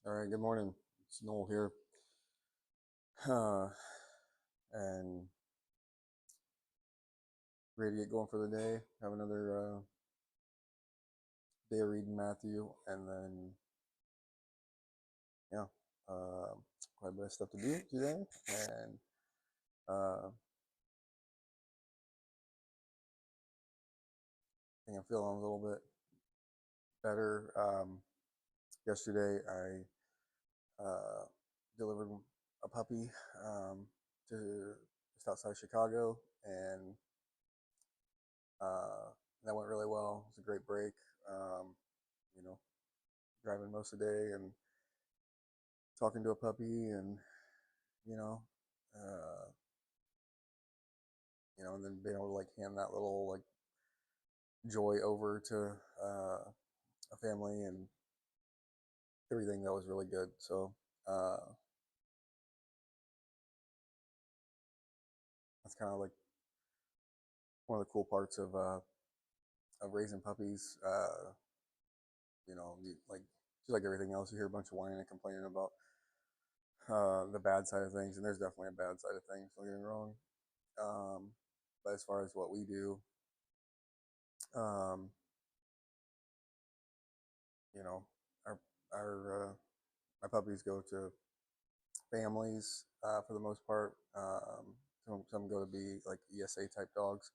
All right, good morning. It's Noel here. And ready to get going for the day. Have another day of reading Matthew, and then, yeah, uh, quite a bit of stuff to do today. And I think I'm feeling a little bit better. Yesterday, I delivered a puppy to just outside Chicago, and uh, that went really well. It was a great break. Um, you know, driving most of the day and talking to a puppy, and you know, uh, and then being able to like hand that little like joy over to a family and everything. That was really good. So uh, that's kind of like one of the cool parts of raising puppies. Like just like everything else, you hear a bunch of whining and complaining about the bad side of things, and there's definitely a bad side of things. Don't get me wrong. Um, but as far as what we do, um, you know, our my puppies go to families for the most part. Some go to be like ESA type dogs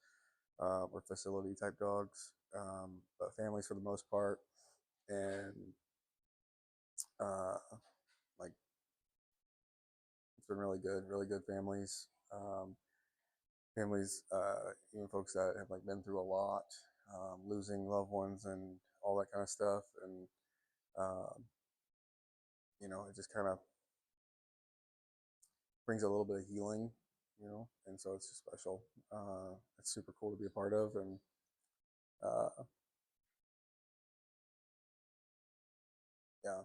or facility type dogs, but families for the most part. And uh, like it's been really good families. Families, even folks that have like been through a lot, losing loved ones and all that kind of stuff. And um, it just kind of brings a little bit of healing, and so it's just special. It's super cool to be a part of, and uh, yeah,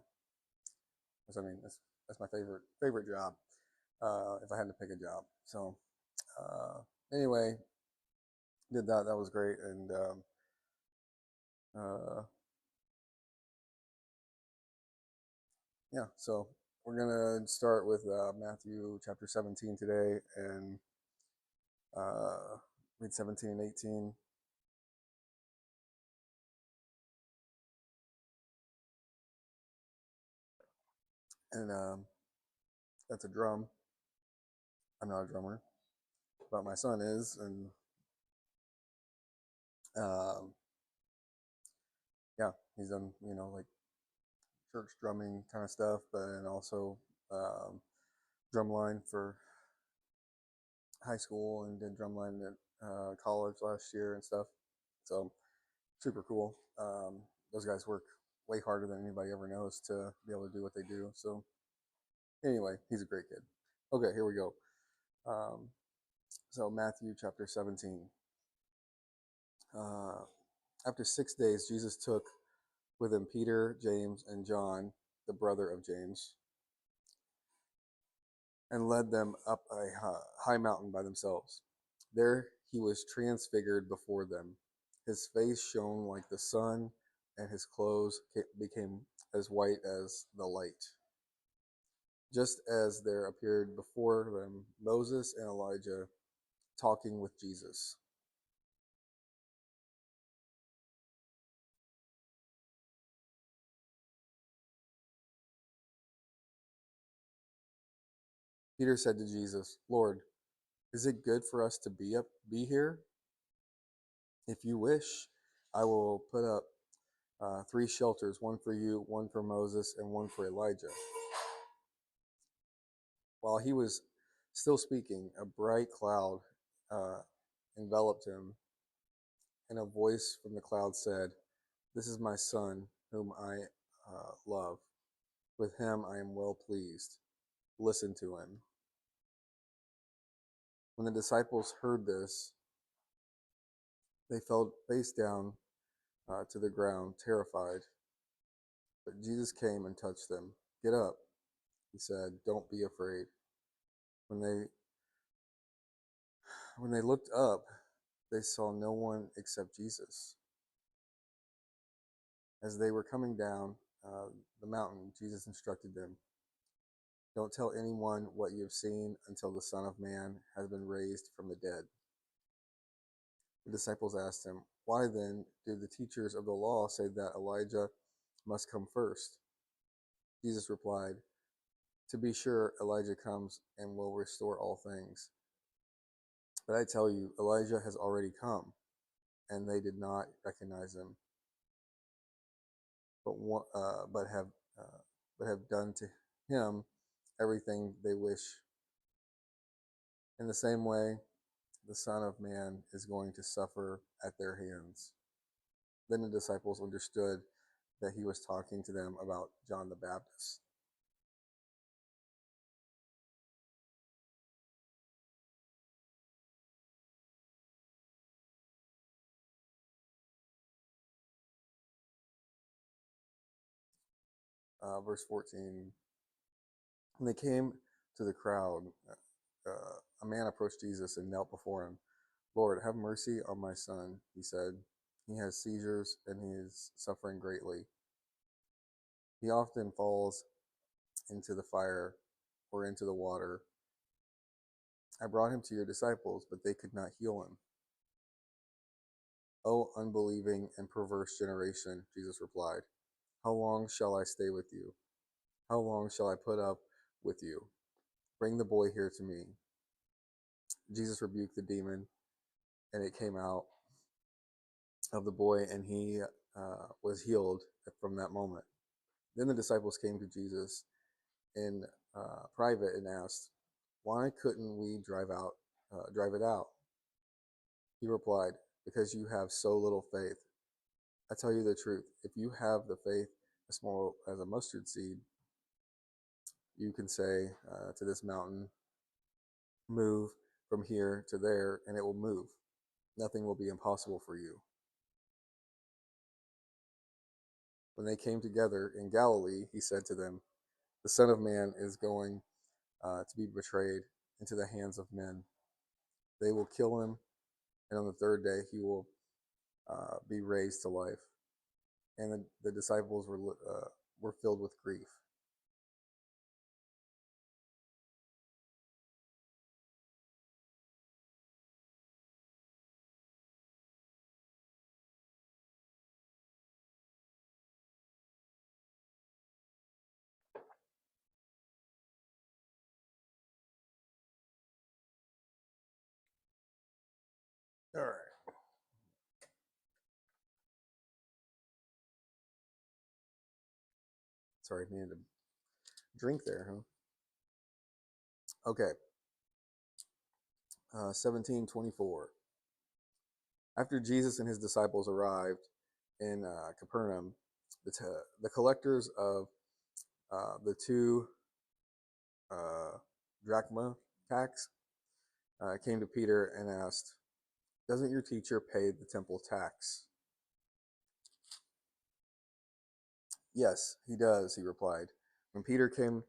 that's my favorite job. If I had to pick a job, so uh, anyway, did that. That was great, and uh, yeah. So we're gonna start with Matthew chapter 17 today, and uh, read 17 and 18. And that's a drum. I'm not a drummer, but my son is, and um, yeah, he's done like church drumming kind of stuff, but and also um, drumline for high school and did drumline at college last year and stuff. So super cool. Those guys work way harder than anybody ever knows to be able to do what they do. So anyway, he's a great kid. Okay, here we go. Um, so Matthew chapter 17. Uh, After 6 days, Jesus took with him Peter, James, and John, the brother of James, and led them up a high mountain by themselves. There he was transfigured before them. His face shone like the sun, and his clothes became as white as the light. Just as there appeared before them Moses and Elijah talking with Jesus. Peter said to Jesus, Lord, is it good for us to be here? If you wish, I will put up three shelters, one for you, one for Moses, and one for Elijah. While he was still speaking, a bright cloud uh, enveloped him, and a voice from the cloud said, This is my son, whom I love. With him I am well pleased. Listen to him. When the disciples heard this, they fell face down to the ground, terrified. But Jesus came and touched them. Get up, he said. Don't be afraid. When they when they looked up, they saw no one except Jesus. As they were coming down, the mountain, Jesus instructed them, "Don't tell anyone what you have seen until the Son of Man has been raised from the dead." The disciples asked him, "Why then do the teachers of the law say that Elijah must come first?" Jesus replied, "To be sure, Elijah comes and will restore all things. But I tell you, Elijah has already come, and they did not recognize him, but uh, but have uh, but have done to him everything they wish. In the same way, the Son of Man is going to suffer at their hands." Then the disciples understood that he was talking to them about John the Baptist. Verse 14. When they came to the crowd, a man approached Jesus and knelt before him. "Lord, have mercy on my son," he said. "He has seizures and he is suffering greatly. He often falls into the fire or into the water. I brought him to your disciples, but they could not heal him." "O unbelieving and perverse generation," Jesus replied, "how long shall I stay with you? How long shall I put up with you? Bring the boy here to me." Jesus rebuked the demon, and it came out of the boy, and he was healed from that moment. Then the disciples came to Jesus in private and asked, "Why couldn't we drive it out?" He replied, "Because you have so little faith. I tell you the truth, if you have the faith as small as a mustard seed, you can say to this mountain, 'Move from here to there,' and it will move. Nothing will be impossible for you." When they came together in Galilee, he said to them, "The Son of Man is going to be betrayed into the hands of men. They will kill him, and on the third day he will be raised to life." And the disciples were filled with grief. All right. Sorry, I needed a drink there, huh? Okay. 17:24. After Jesus and his disciples arrived in Capernaum, the collectors of the two uh, drachma tax came to Peter and asked, "Doesn't your teacher pay the temple tax?" "Yes, he does," he replied. When Peter came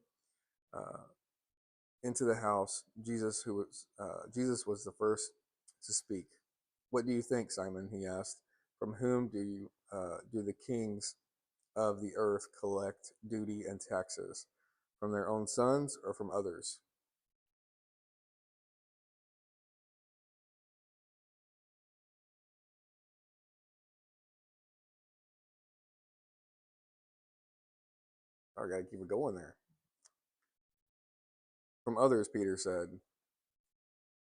uh, into the house, Jesus was the first to speak. "What do you think, Simon?" he asked. "From whom do the kings of the earth collect duty and taxes? From their own sons or from others?" I got to keep it going there. "From others," Peter said.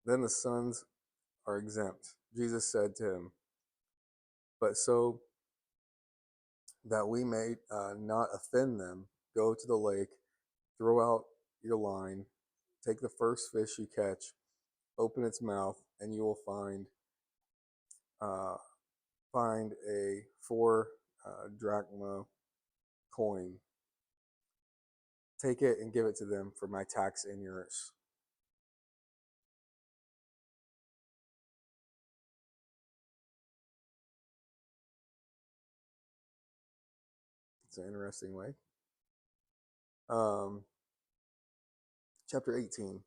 "Then the sons are exempt." Jesus said to him, "But so that we may not offend them, go to the lake, throw out your line, take the first fish you catch, open its mouth, and you will uh, find a 4 drachma coin. Take it and give it to them for my tax and yours." It's an interesting way. Um, chapter 18.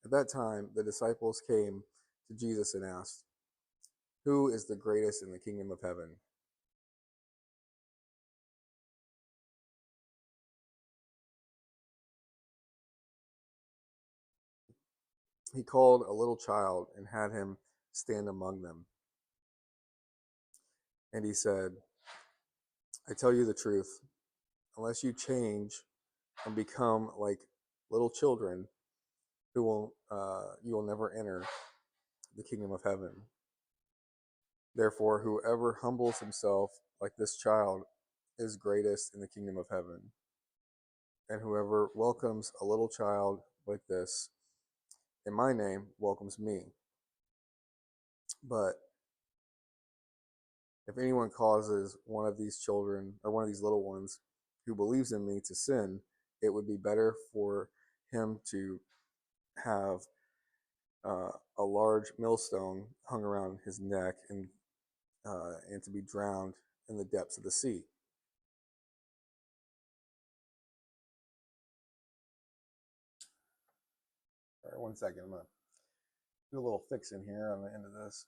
At that time, the disciples came to Jesus and asked, "Who is the greatest in the kingdom of heaven?" He called a little child and had him stand among them. And he said, "I tell you the truth, unless you change and become like little children, you will never enter the kingdom of heaven. Therefore, whoever humbles himself like this child is greatest in the kingdom of heaven. And whoever welcomes a little child like this in my name welcomes me. But if anyone causes one of these children or one of these little ones who believes in me to sin, it would be better for him to have a large millstone hung around his neck and to be drowned in the depths of the sea." All right, 1 second. I'm going to do a little fixing here on the end of this.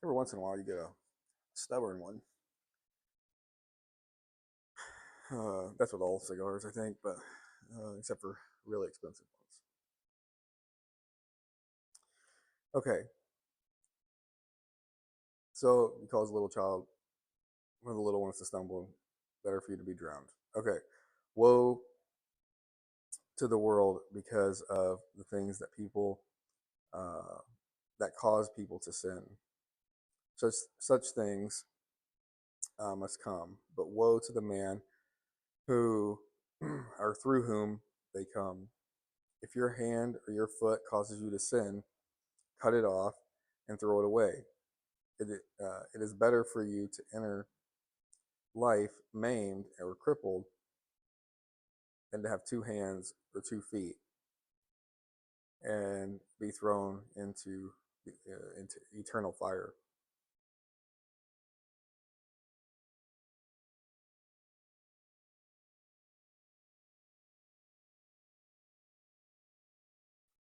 Every once in a while, you get a stubborn one. That's with all cigars, I think, but except for really expensive ones. Okay, so you cause a little child, one of the little ones to stumble, better for you to be drowned. Okay, woe to the world because of the things that people uh, that cause people to sin. Such things must come, but woe to the man who or through whom they come. If your hand or your foot causes you to sin, cut it off and throw it away. It is better for you to enter life maimed or crippled than to have 2 hands or 2 feet and be thrown into eternal fire.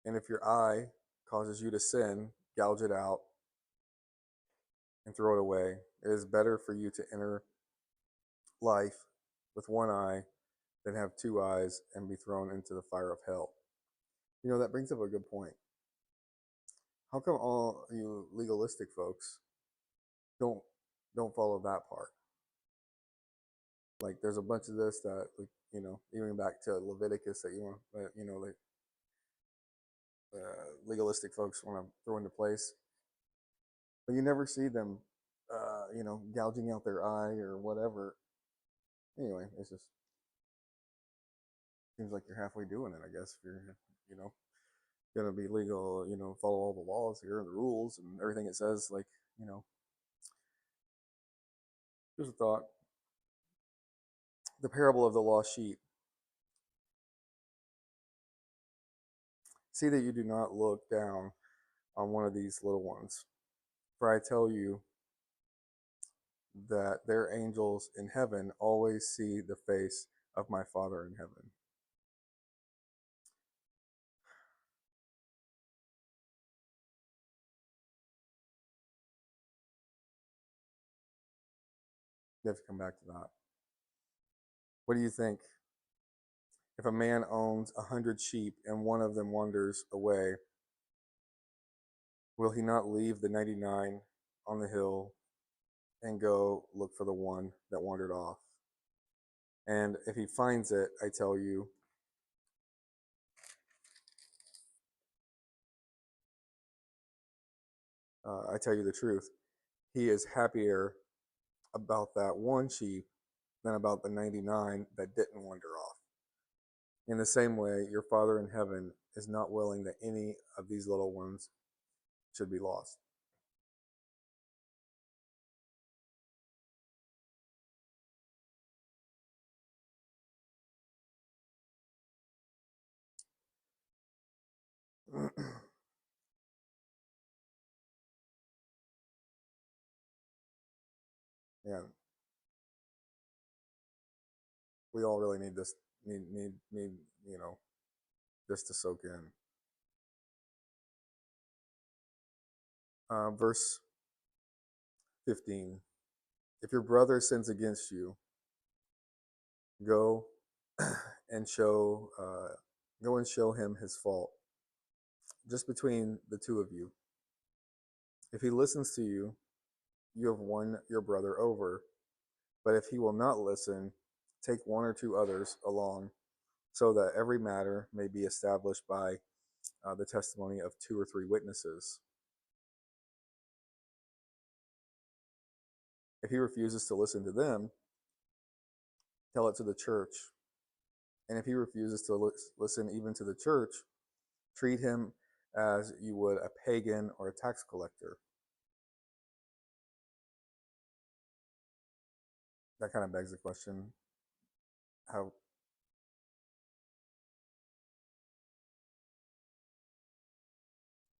And if your eye causes you to sin, gouge it out and throw it away. It is better for you to enter life with one eye than have 2 eyes and be thrown into the fire of hell. You know, that brings up a good point. How come all you legalistic folks don't don't follow that part? Like, there's a bunch of this that, like, even back to Leviticus that like legalistic folks want to throw into place, but you never see them, gouging out their eye or whatever. Anyway, it's just seems like you're halfway doing it, I guess, if you're, you know, gonna be legal, follow all the laws here and the rules and everything it says. Like, you know, here's a thought: the parable of the lost sheep. See that you do not look down on one of these little ones, for I tell you that their angels in heaven always see the face of my Father in heaven. You have to come back to that. What do you think? If a man owns 100 sheep and one of them wanders away, will he not leave the 99 on the hill and go look for the one that wandered off? And if he finds it, I tell you the truth, he is happier about that one sheep than about the 99 that didn't wander off. In the same way, your Father in heaven is not willing that any of these little ones should be lost. Yeah, we all really need this. Need you know this to soak in. Verse 15. If your brother sins against you, go and show go and show him his fault, just between the two of you. If he listens to you, you have won your brother over. But if he will not listen, take one or two others along, so that every matter may be established by the testimony of two or three witnesses. If he refuses to listen to them, tell it to the church. And if he refuses to listen even to the church, treat him as you would a pagan or a tax collector. That kind of begs the question, how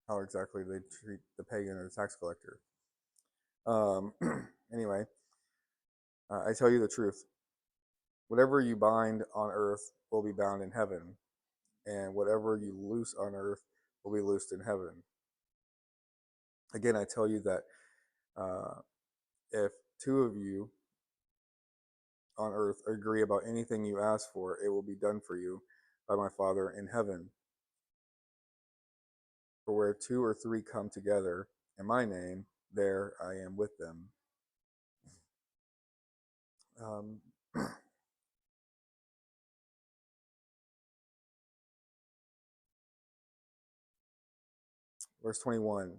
how exactly they treat the pagan or the tax collector. Um, anyway, I tell you the truth. Whatever you bind on earth will be bound in heaven, and whatever you loose on earth will be loosed in heaven. Again, I tell you that uh, if two of you on earth agree about anything you ask for, it will be done for you by my Father in heaven. For where two or three come together in my name, there I am with them. Um, verse 21,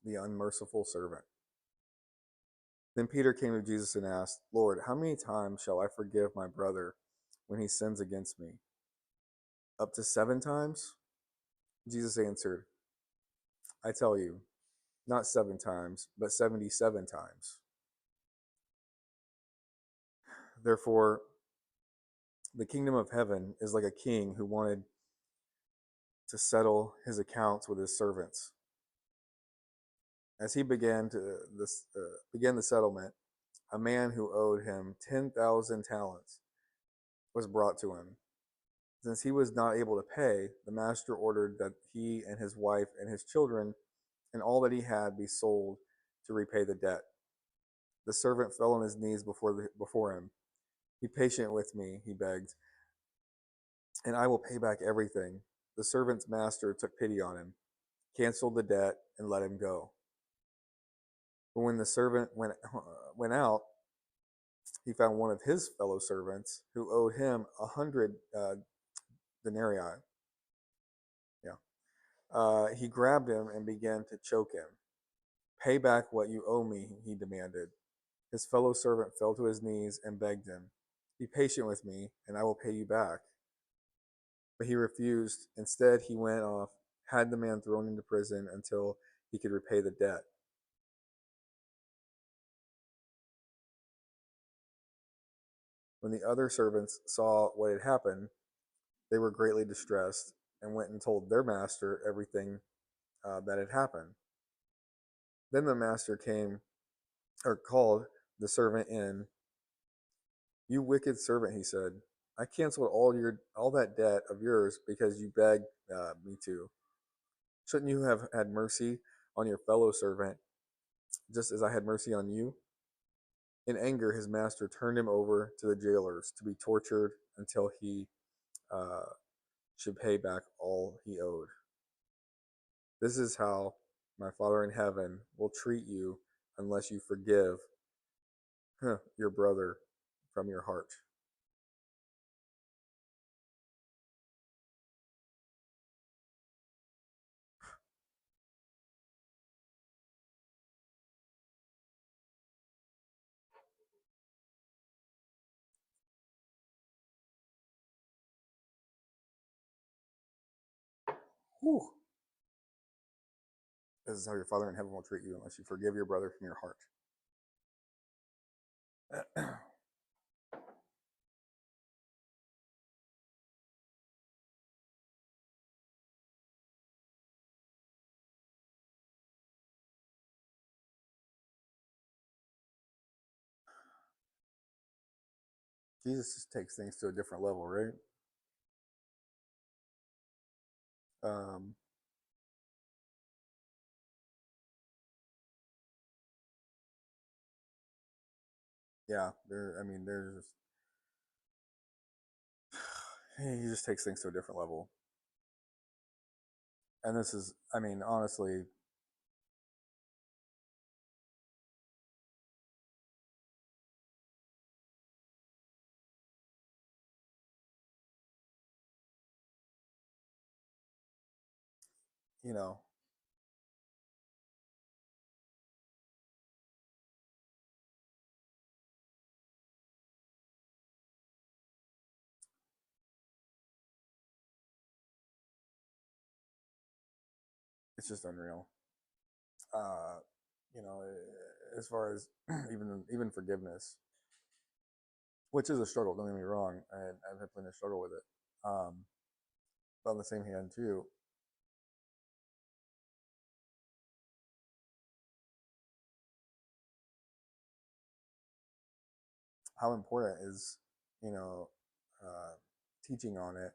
the unmerciful servant. Then Peter came to Jesus and asked, Lord, how many times shall I forgive my brother when he sins against me? Up to 7 times? Jesus answered, I tell you, not 7 times, but 77 times. Therefore, the kingdom of heaven is like a king who wanted to settle his accounts with his servants. As he began the settlement, a man who owed him 10,000 talents was brought to him. Since he was not able to pay, the master ordered that he and his wife and his children and all that he had be sold to repay the debt. The servant fell on his knees before him. Be patient with me, he begged, and I will pay back everything. The servant's master took pity on him, canceled the debt, and let him go. But when the servant went out, he found one of his fellow servants who owed him 100 denarii. Yeah. He grabbed him and began to choke him. Pay back what you owe me, he demanded. His fellow servant fell to his knees and begged him, Be patient with me, and I will pay you back. But he refused. Instead, he went off, had the man thrown into prison until he could repay the debt. When the other servants saw what had happened, they were greatly distressed and went and told their master everything that had happened. Then the master called the servant in. You wicked servant, he said. I canceled all that debt of yours because you begged me to. Shouldn't you have had mercy on your fellow servant, just as I had mercy on you? In anger, his master turned him over to the jailers to be tortured until he uh, should pay back all he owed. This is how my Father in heaven will treat you unless you forgive your brother from your heart. Whew. This is how your Father in heaven will treat you unless you forgive your brother from your heart. Jesus just takes things to a different level, right? Um, yeah, there. I mean, there's he just takes things to a different level, and this is, I mean, honestly, you know, it's just unreal. Uh, as far as even forgiveness, which is a struggle. Don't get me wrong. I've had plenty of struggle with it. But on the same hand, too, how important is you know uh, teaching on it.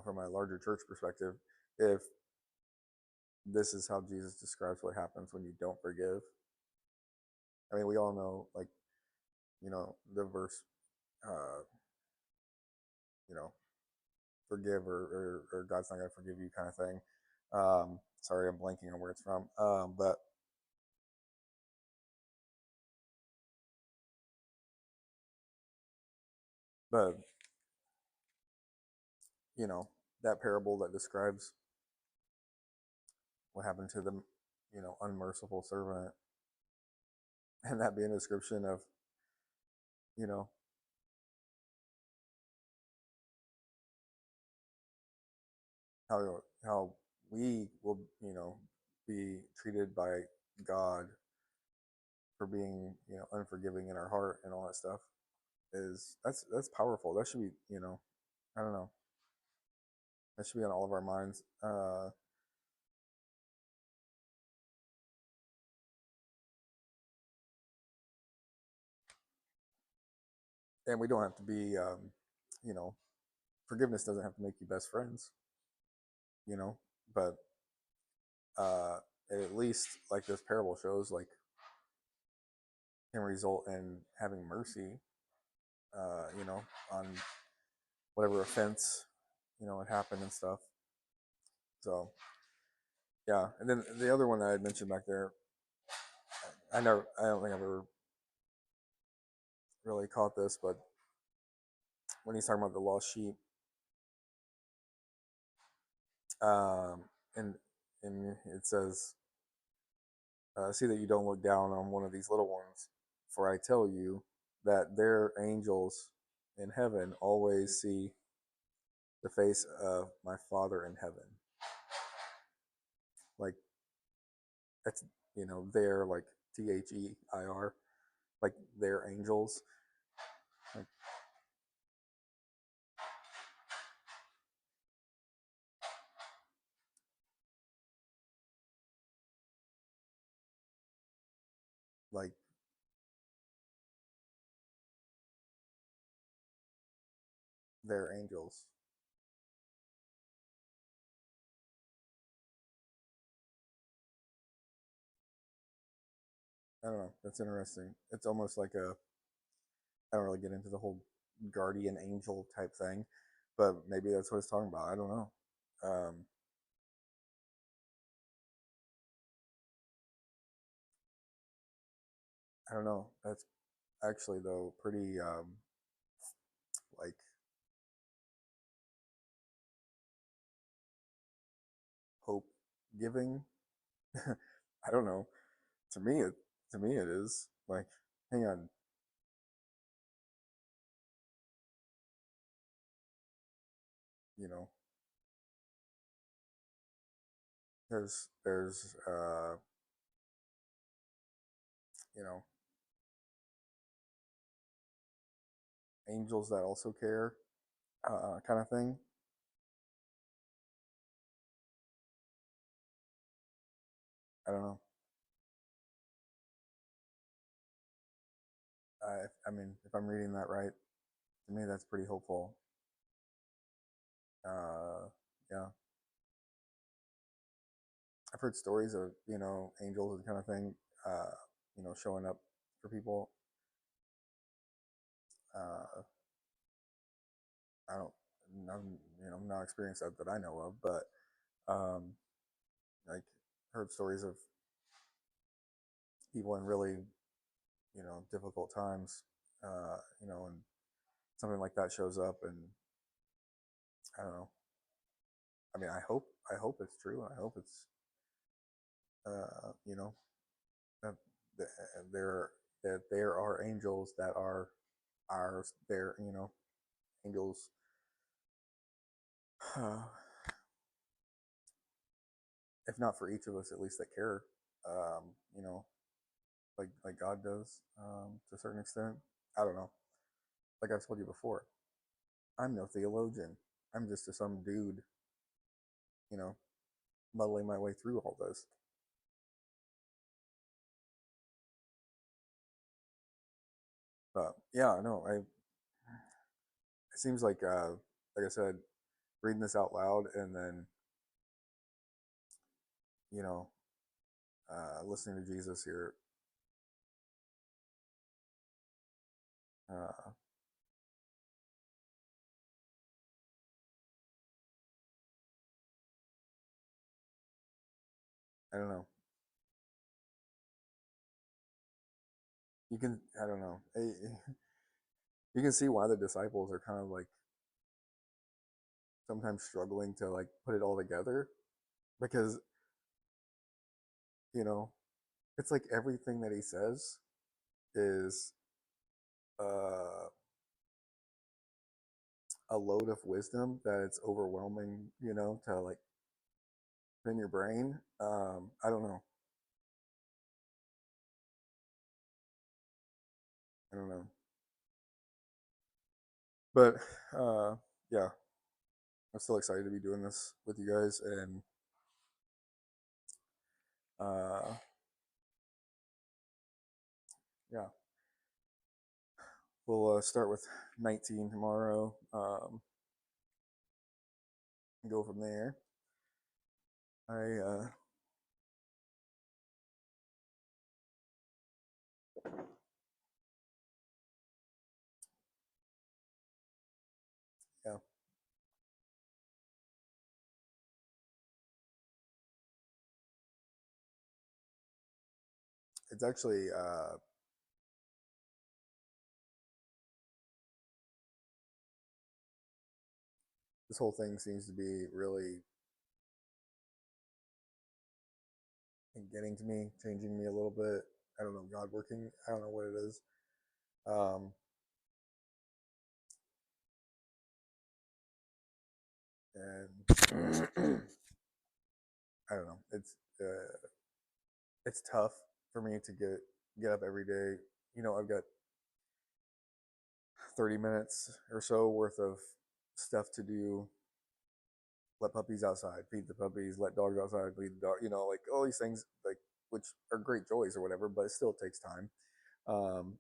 From a larger church perspective, if this is how Jesus describes what happens when you don't forgive. I mean, we all know, like, the verse, uh, you know, forgive or God's not going to forgive you kind of thing. Sorry, I'm blanking on where it's from. But you know, that parable that describes what happened to the, unmerciful servant, and that being a description of, you know, how we will, be treated by God for being, unforgiving in our heart and all that stuff is that's powerful. That should be, I don't know, that should be on all of our minds. And we don't have to be, you know, forgiveness doesn't have to make you best friends, you know, but uh, at least like this parable shows, like can result in having mercy, on whatever offense, had happened and stuff. So yeah, and then the other one that I had mentioned back there, I don't think I've ever really caught this, but when he's talking about the lost sheep, um, and it says, "See that you don't look down on one of these little ones, for I tell you that their angels in heaven always see the face of my Father in heaven." Like that's they're like Their, like they're angels, like like they're angels. I don't know. That's interesting. It's almost like a I don't really get into the whole guardian angel type thing, but maybe that's what it's talking about. I don't know. Um, I don't know. That's actually though pretty like hope giving. I don't know. To me, it is like, hang on, you know, there's you know angels that also care, kind of thing. I don't know. I mean, if I'm reading that right, to me that's pretty hopeful. Yeah, I've heard stories of angels and kind of thing, uh, showing up for people. Uh, I don't, I'm, I'm not experienced that I know of, but um, like heard stories of people in really difficult times, and something like that shows up, and I don't know. I mean, I hope it's true. I hope it's you know that that there that there are angels that are ours. There, angels. If not for each of us, at least that care. Um, you know, like God does, to a certain extent. I don't know. Like I've told you before, I'm no theologian. I'm just some dude, you know, muddling my way through all this. But yeah, no, I. It seems like I said, reading this out loud and then you know, listening to Jesus here. Uh, I don't know. You can. I don't know. You can see why the disciples are kind of like sometimes struggling to like put it all together because you know it's like everything that he says is uh, a load of wisdom that it's overwhelming. To like in your brain. I don't know. I don't know. But uh, yeah, I'm still excited to be doing this with you guys, and uh, yeah, we'll start with 19 tomorrow. And go from there. I Yeah, it's actually this whole thing seems to be really getting to me, changing me a little bit. I don't know, God working. I don't know what it is. Um, and I don't know. It's tough for me to get up every day. I've got 30 minutes or so worth of stuff to do. Let puppies outside, feed the puppies, let dogs outside, feed the dog. Like all these things, like which are great joys or whatever, but it still takes time. Um,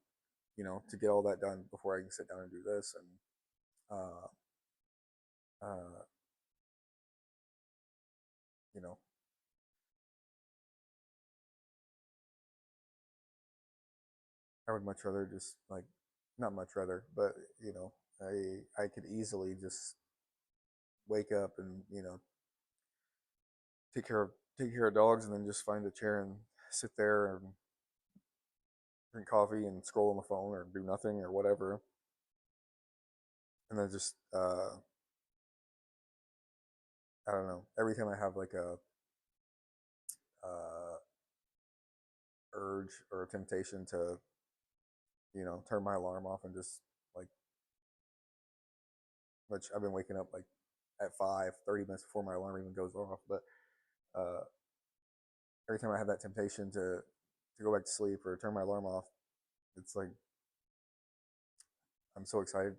to get all that done before I can sit down and do this. And uh, you know, I would much rather just like not much rather, but I could easily just wake up and take care of take care of dogs and then just find a chair and sit there and drink coffee and scroll on the phone or do nothing or whatever, and then just I don't know. Every time I have like a uh, urge or a temptation to turn my alarm off and just like which I've been waking up like at 5:30 minutes before my alarm even goes off, but uh, every time I have that temptation to go back to sleep or turn my alarm off, it's like I'm so excited,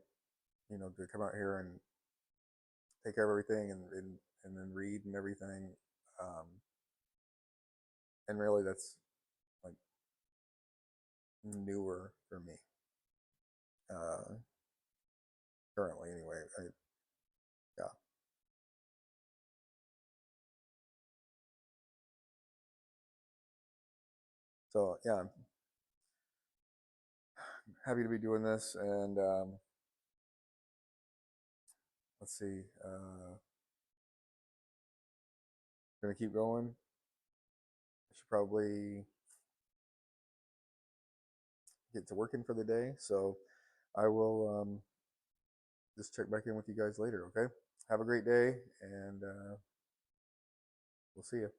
to come out here and take care of everything and then read and everything. Um, and really, that's like newer for me. currently anyway. Yeah. So yeah, I'm happy to be doing this, and let's see. Gonna keep going. I should probably get to working for the day, so I will just check back in with you guys later. Okay. Have a great day, and we'll see you.